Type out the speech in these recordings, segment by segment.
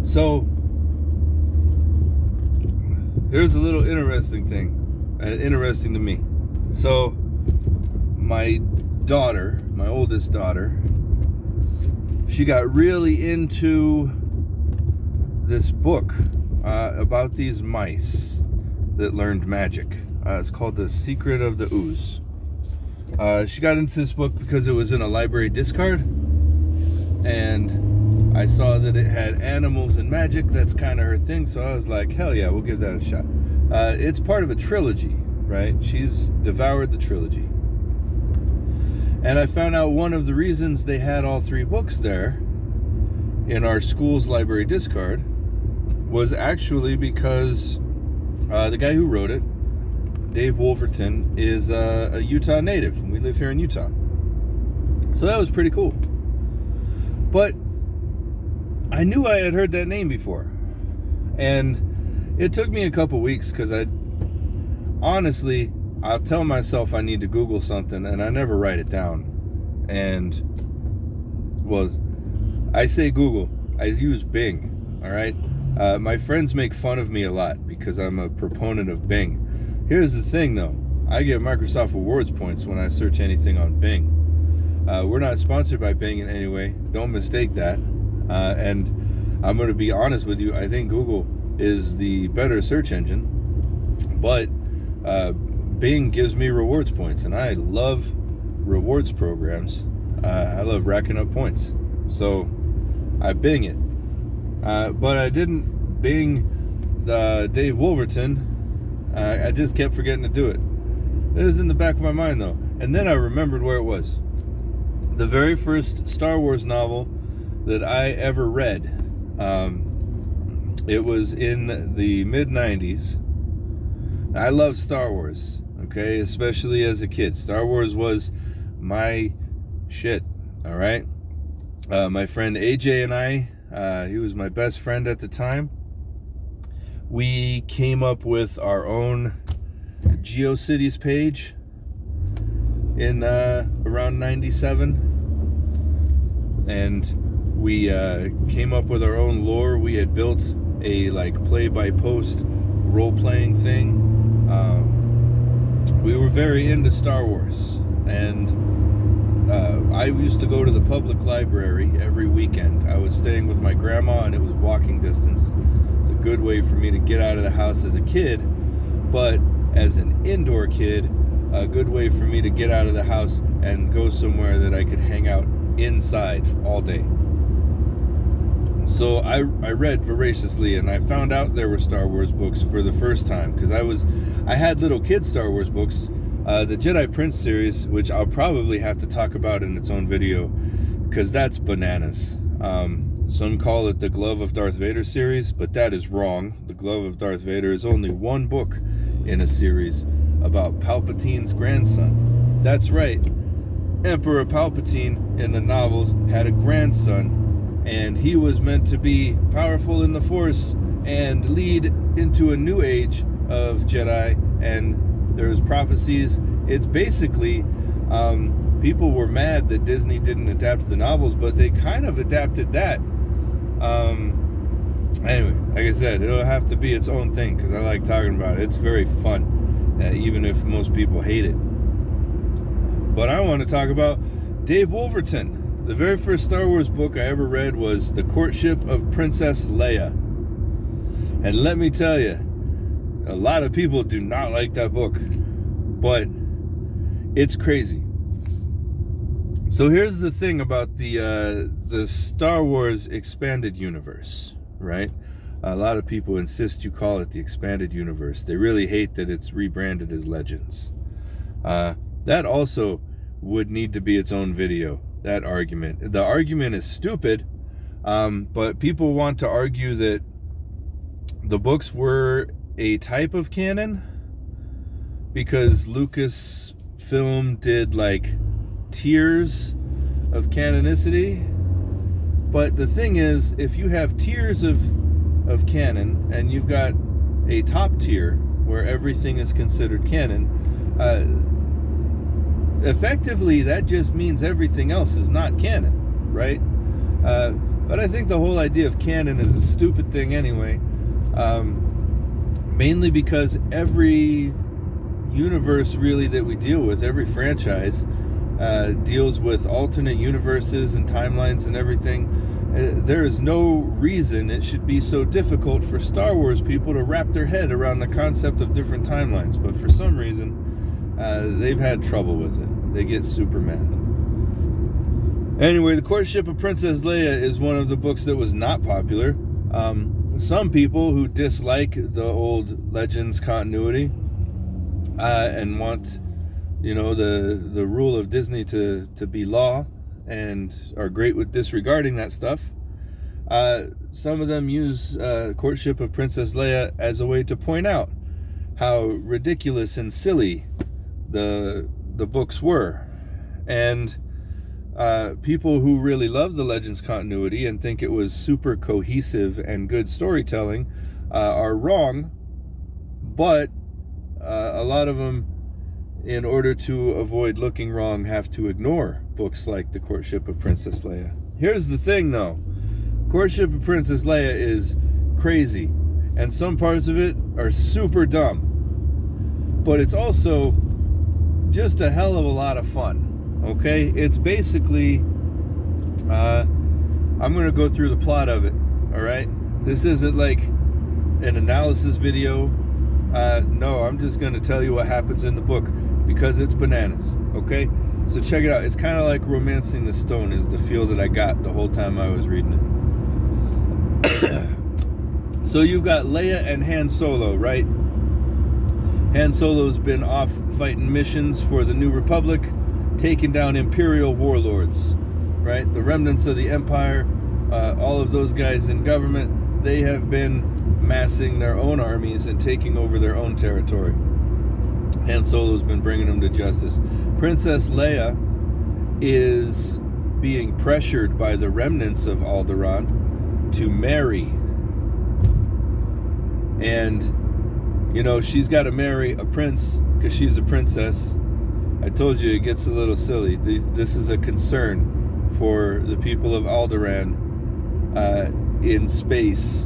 So, here's a little interesting thing. Interesting to me. So, my daughter, my oldest daughter, she got really into this book about these mice that learned magic. It's called The Secret of the Ooze. She got into this book because it was in a library discard, and I saw that it had animals and magic. That's kind of her thing, so I was like, hell yeah, we'll give that a shot. It's part of a trilogy, right? She's devoured the trilogy. And I found out one of the reasons they had all three books there in our school's library discard was actually because the guy who wrote it, Dave Wolverton, is a Utah native, and we live here in Utah. So that was pretty cool. But I knew I had heard that name before. And it took me a couple weeks because I'll tell myself I need to Google something, and I never write it down. And, well, I say Google. I use Bing, all right? My friends make fun of me a lot because I'm a proponent of Bing. Here's the thing, though. I get Microsoft Rewards points when I search anything on Bing. We're not sponsored by Bing in any way. Don't mistake that. And I'm going to be honest with you. I think Google is the better search engine. But Bing gives me rewards points, and I love rewards programs. I love racking up points. So I Bing it. But I didn't Bing Dave Wolverton. I just kept forgetting to do it. It was in the back of my mind, though. And then I remembered where it was. The very first Star Wars novel that I ever read, it was in the mid-90s. I loved Star Wars, okay? Especially as a kid. Star Wars was my shit, all right? My friend AJ and I, he was my best friend at the time. We came up with our own GeoCities page in around 97. And we came up with our own lore. We had built a play-by-post role-playing thing. We were very into Star Wars, and I used to go to the public library every weekend. I was staying with my grandma, and it was walking distance. It's a good way for me to get out of the house as a kid, but as an indoor kid, a good way for me to get out of the house and go somewhere that I could hang out inside all day. So I read voraciously, and I found out there were Star Wars books for the first time, because I had little kid Star Wars books, the Jedi Prince series, which I'll probably have to talk about in its own video, because that's bananas. Some call it the Glove of Darth Vader series, but that is wrong. The Glove of Darth Vader is only one book in a series about Palpatine's grandson. That's right. Emperor Palpatine in the novels had a grandson, and he was meant to be powerful in the Force and lead into a new age of Jedi, and there's prophecies. It's basically, people were mad that Disney didn't adapt the novels, but they kind of adapted that. Anyway, like I said, it'll have to be its own thing, because I like talking about it. It's very fun, even if most people hate it. But I want to talk about Dave Wolverton. The very first Star Wars book I ever read was The Courtship of Princess Leia. And let me tell you, a lot of people do not like that book. But it's crazy. So here's the thing about the Star Wars expanded universe, right? A lot of people insist you call it the expanded universe. They really hate that it's rebranded as Legends. That also would need to be its own video, that argument. The argument is stupid, but people want to argue that the books were a type of canon because Lucasfilm did tiers of canonicity. But the thing is, if you have tiers of canon and you've got a top tier where everything is considered canon, effectively that just means everything else is not canon, right? But I think the whole idea of canon is a stupid thing anyway. Mainly because every universe really that we deal with, every franchise, deals with alternate universes and timelines and everything. There is no reason it should be so difficult for Star Wars people to wrap their head around the concept of different timelines. But for some reason, they've had trouble with it. They get super mad. Anyway, The Courtship of Princess Leia is one of the books that was not popular. Some people who dislike the old Legends continuity and want, the rule of Disney to be law and are great with disregarding that stuff, some of them use Courtship of Princess Leia as a way to point out how ridiculous and silly the books were. And people who really love the Legends continuity and think it was super cohesive and good storytelling are wrong, but a lot of them, in order to avoid looking wrong, have to ignore books like The Courtship of Princess Leia. Here's the thing, though. Courtship of Princess Leia is crazy, and some parts of it are super dumb, but it's also just a hell of a lot of fun. Okay, it's basically, I'm going to go through the plot of it, all right? This isn't like an analysis video. No, I'm just going to tell you what happens in the book because it's bananas, okay? So check it out. It's kind of like Romancing the Stone is the feel that I got the whole time I was reading it. So you've got Leia and Han Solo, right? Han Solo's been off fighting missions for the New Republic, taking down Imperial warlords, right? The remnants of the Empire, all of those guys in government, they have been massing their own armies and taking over their own territory. Han Solo's been bringing them to justice. Princess Leia is being pressured by the remnants of Alderaan to marry. And, she's got to marry a prince because she's a princess. I told you it gets a little silly. This is a concern for the people of Alderaan in space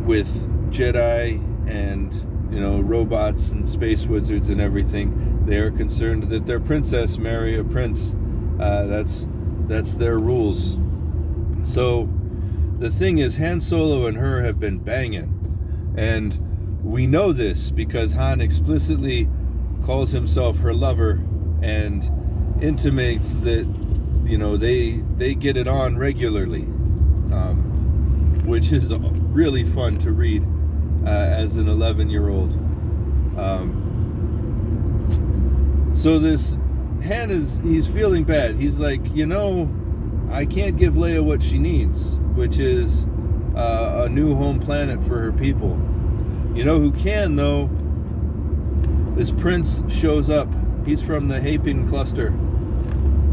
with Jedi and, robots and space wizards and everything. They are concerned that their princess marry a prince. That's their rules. So the thing is, Han Solo and her have been banging. And we know this because Han explicitly calls himself her lover and intimates that they get it on regularly, which is really fun to read as an 11-year-old. So this Han he's feeling bad. He's like, I can't give Leia what she needs, which is a new home planet for her people. Who can, though? This prince shows up. He's from the Happin cluster.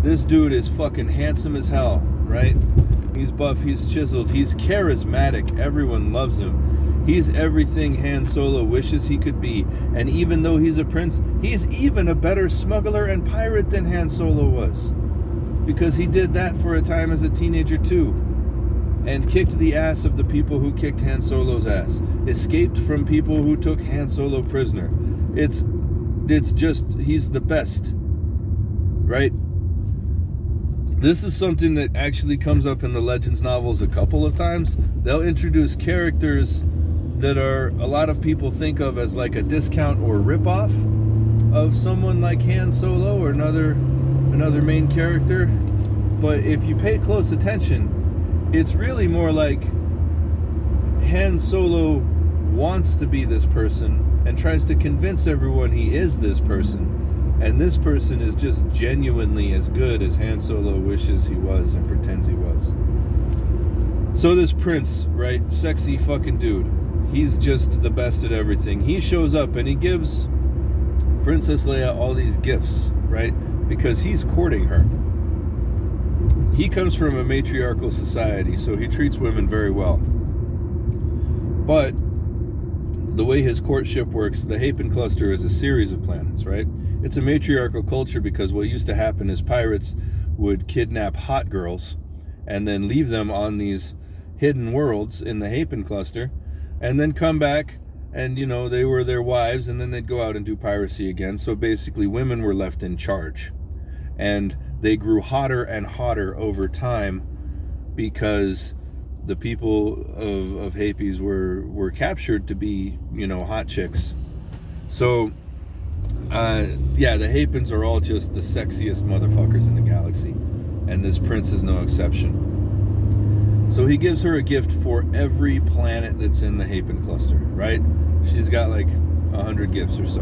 This dude is fucking handsome as hell, right? He's buff, he's chiseled, he's charismatic. Everyone loves him. He's everything Han Solo wishes he could be. And even though he's a prince, he's even a better smuggler and pirate than Han Solo was. Because he did that for a time as a teenager too. And kicked the ass of the people who kicked Han Solo's ass. Escaped from people who took Han Solo prisoner. It's just, he's the best, right? This is something that actually comes up in the Legends novels a couple of times. They'll introduce characters that a lot of people think of as like a discount or ripoff of someone like Han Solo or another main character. But if you pay close attention, it's really more like Han Solo wants to be this person and tries to convince everyone he is this person. And this person is just genuinely as good as Han Solo wishes he was and pretends he was. So this prince, right? Sexy fucking dude. He's just the best at everything. He shows up and he gives Princess Leia all these gifts, right? Because he's courting her. He comes from a matriarchal society, so he treats women very well. But the way his courtship works, the Happin cluster is a series of planets, right? It's a matriarchal culture because what used to happen is pirates would kidnap hot girls and then leave them on these hidden worlds in the Hapen cluster, and then come back and, they were their wives, and then they'd go out and do piracy again. So basically women were left in charge, and they grew hotter and hotter over time because the people of Hapes were captured to be, hot chicks. So the Hapens are all just the sexiest motherfuckers in the galaxy, and this prince is no exception. So he gives her a gift for every planet that's in the Hapen cluster, right? She's got like 100 gifts or so.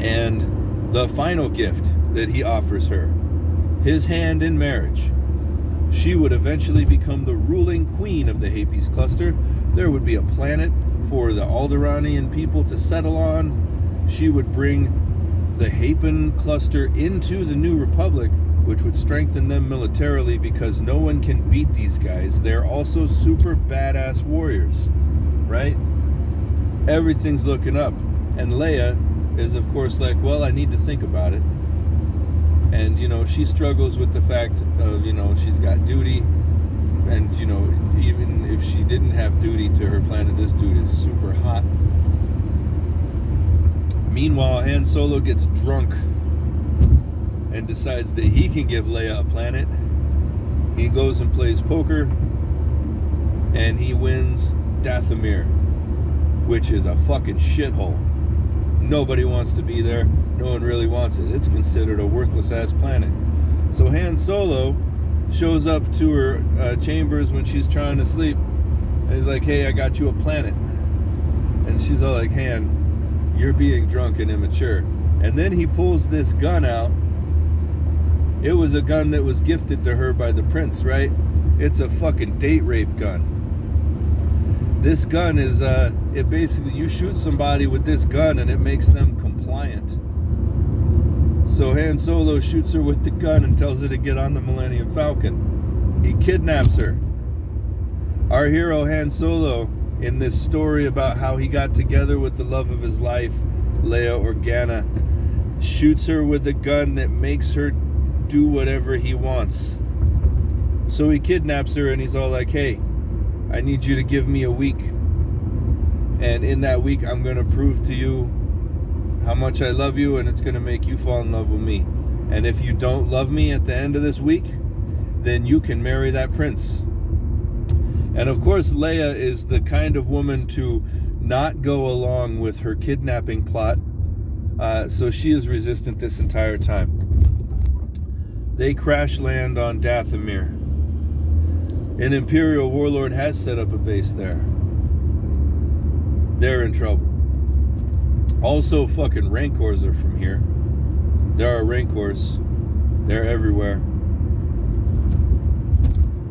And the final gift that he offers her, his hand in marriage. She would eventually become the ruling queen of the Hapes cluster. There would be a planet for the Alderaanian people to settle on. She would bring the Hapen cluster into the New Republic, which would strengthen them militarily because no one can beat these guys. They're also super badass warriors, right? Everything's looking up. And Leia is, of course, like, well, I need to think about it. And, she struggles with the fact of, she's got duty. And, even if she didn't have duty to her planet, this dude is super hot. Meanwhile, Han Solo gets drunk and decides that he can give Leia a planet. He goes and plays poker, and he wins Dathomir, which is a fucking shithole. Nobody wants to be there. No one really wants it. It's considered a worthless ass planet. So Han Solo shows up to her chambers when she's trying to sleep, and he's like, hey, I got you a planet. And she's all like, Han, you're being drunk and immature. And then he pulls this gun out. It was a gun that was gifted to her by the prince, right? It's a fucking date rape gun. This gun is, it basically, you shoot somebody with this gun and it makes them compliant. So Han Solo shoots her with the gun and tells her to get on the Millennium Falcon. He kidnaps her. Our hero Han Solo, in this story about how he got together with the love of his life, Leia Organa, shoots her with a gun that makes her do whatever he wants. So he kidnaps her and he's all like, hey, I need you to give me a week. And in that week, I'm going to prove to you how much I love you, and it's going to make you fall in love with me. And if you don't love me at the end of this week, then you can marry that prince. And of course, Leia is the kind of woman to not go along with her kidnapping plot. So she is resistant this entire time. They crash land on Dathomir. An Imperial warlord has set up a base there. They're in trouble. Also, fucking Rancors are from here. There are Rancors. They're everywhere.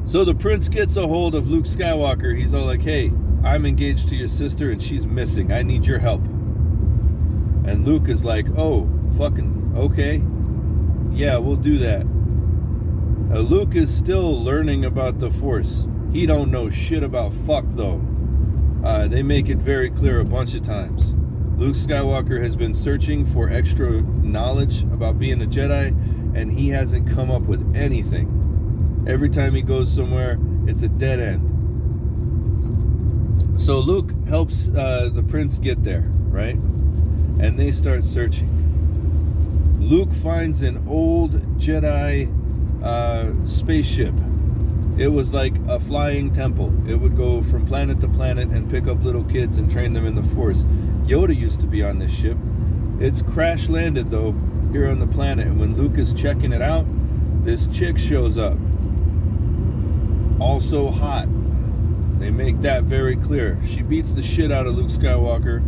So the prince gets a hold of Luke Skywalker. He's all like, hey, I'm engaged to your sister and she's missing. I need your help. And Luke is like, oh, fucking okay. Yeah, we'll do that. Luke is still learning about the Force. He don't know shit about fuck, though. They make it very clear a bunch of times. Luke Skywalker has been searching for extra knowledge about being a Jedi, and he hasn't come up with anything. Every time he goes somewhere, it's a dead end. So Luke helps the prince get there, right? And they start searching. Luke finds an old Jedi spaceship. It was like a flying temple. It would go from planet to planet and pick up little kids and train them in the Force. Yoda used to be on this ship. It's crash landed though here on the planet, and when Luke is checking it out, this chick shows up. Also hot. They make that very clear. She beats the shit out of Luke Skywalker,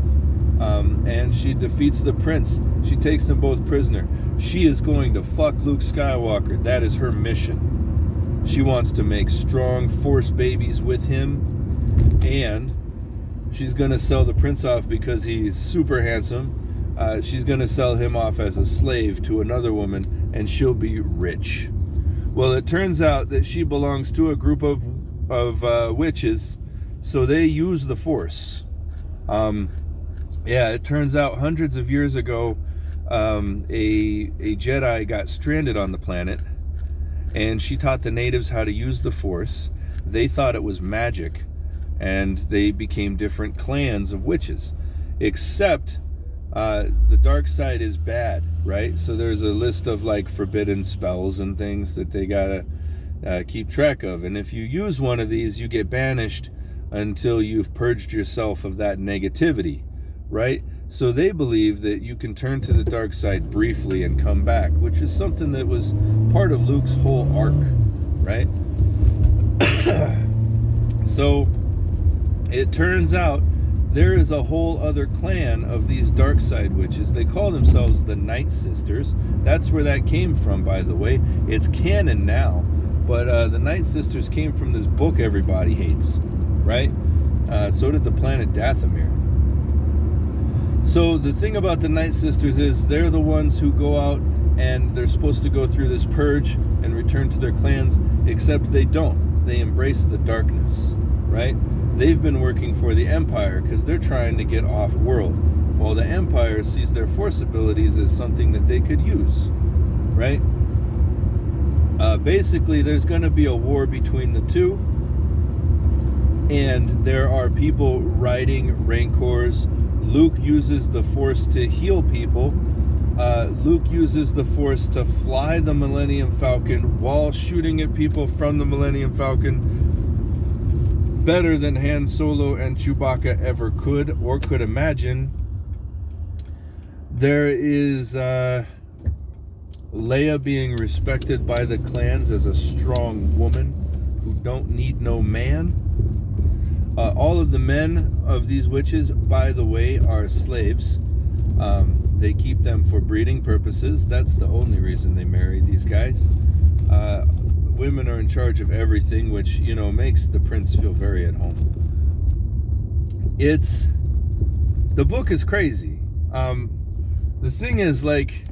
and she defeats the prince. She takes them both prisoner. She is going to fuck Luke Skywalker. That is her mission. She wants to make strong Force babies with him, and she's going to sell the prince off because he's super handsome. She's going to sell him off as a slave to another woman, and she'll be rich. Well, it turns out that she belongs to a group of witches, so they use the Force. It turns out hundreds of years ago, a Jedi got stranded on the planet, and she taught the natives how to use the Force. They thought it was magic, and they became different clans of witches. Except the dark side is bad, right? So there's a list of like forbidden spells and things that they gotta keep track of. And if you use one of these, you get banished until you've purged yourself of that negativity, right? So they believe that you can turn to the dark side briefly and come back, which is something that was part of Luke's whole arc, right? So it turns out there is a whole other clan of these dark side witches. They call themselves the Night Sisters. That's where that came from, by the way. It's canon now, but the Night Sisters came from this book everybody hates, right? So did the planet Dathomir. So the thing about the Night Sisters is they're the ones who go out and they're supposed to go through this purge and return to their clans, except they don't. They embrace the darkness, right? They've been working for the Empire because they're trying to get off-world, while the Empire sees their Force abilities as something that they could use, right? Basically, there's going to be a war between the two, and there are people riding Rancors. Luke uses the Force to heal people. Luke uses the Force to fly the Millennium Falcon while shooting at people from the Millennium Falcon better than Han Solo and Chewbacca ever could or could imagine. There is Leia being respected by the clans as a strong woman who don't need no man. All of the men of these witches, by the way, are slaves. They keep them for breeding purposes. That's the only reason they marry these guys. Women are in charge of everything, which, you know, makes the prince feel very at home. The book is crazy. The thing is, like,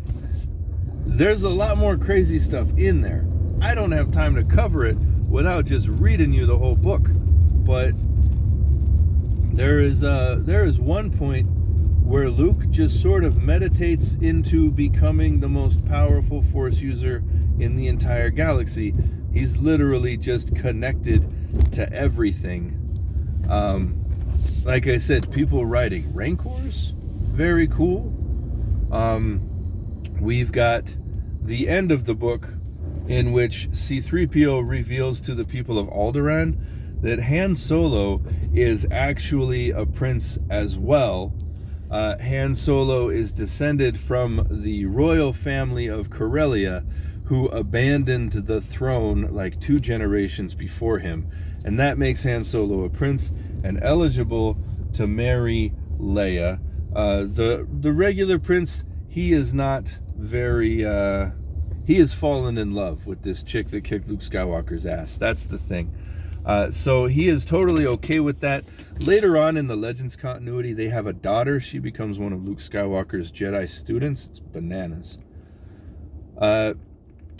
there's a lot more crazy stuff in there. I don't have time to cover it without just reading you the whole book. But there is one point where Luke just sort of meditates into becoming the most powerful Force user in the entire galaxy. He's literally just connected to everything. Like I said, people riding Rancors, very cool. We've got the end of the book in which C-3PO reveals to the people of Alderaan that Han Solo is actually a prince as well. Han Solo is descended from the royal family of Corellia, who abandoned the throne like 2 generations before him. And that makes Han Solo a prince and eligible to marry Leia. The regular prince, he is not very... he has fallen in love with this chick that kicked Luke Skywalker's ass. That's the thing. So he is totally okay with that. Later on in the Legends continuity, they have a daughter. She becomes one of Luke Skywalker's Jedi students. It's bananas.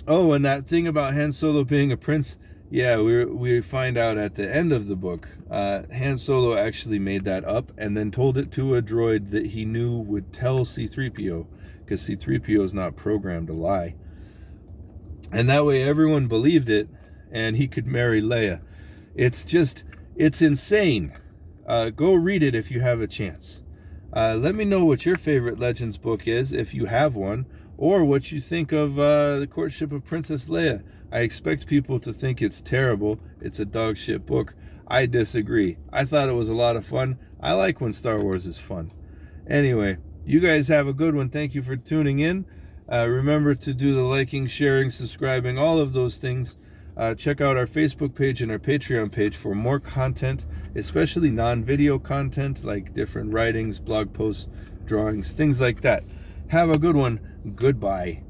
Oh, and that thing about Han Solo being a prince, yeah, we find out at the end of the book, Han Solo actually made that up and then told it to a droid that he knew would tell C-3PO, because C-3PO is not programmed to lie. And that way everyone believed it, and he could marry Leia. It's insane. Go read it if you have a chance. Let me know what your favorite Legends book is, if you have one, or what you think of the Courtship of Princess Leia. I expect people to think it's terrible. It's a dog shit book. I disagree. I thought it was a lot of fun. I like when Star Wars is fun. Anyway, you guys have a good one. Thank you for tuning in. Remember to do the liking, sharing, subscribing, all of those things. Check out our Facebook page and our Patreon page for more content, especially non-video content like different writings, blog posts, drawings, things like that. Have a good one. Goodbye.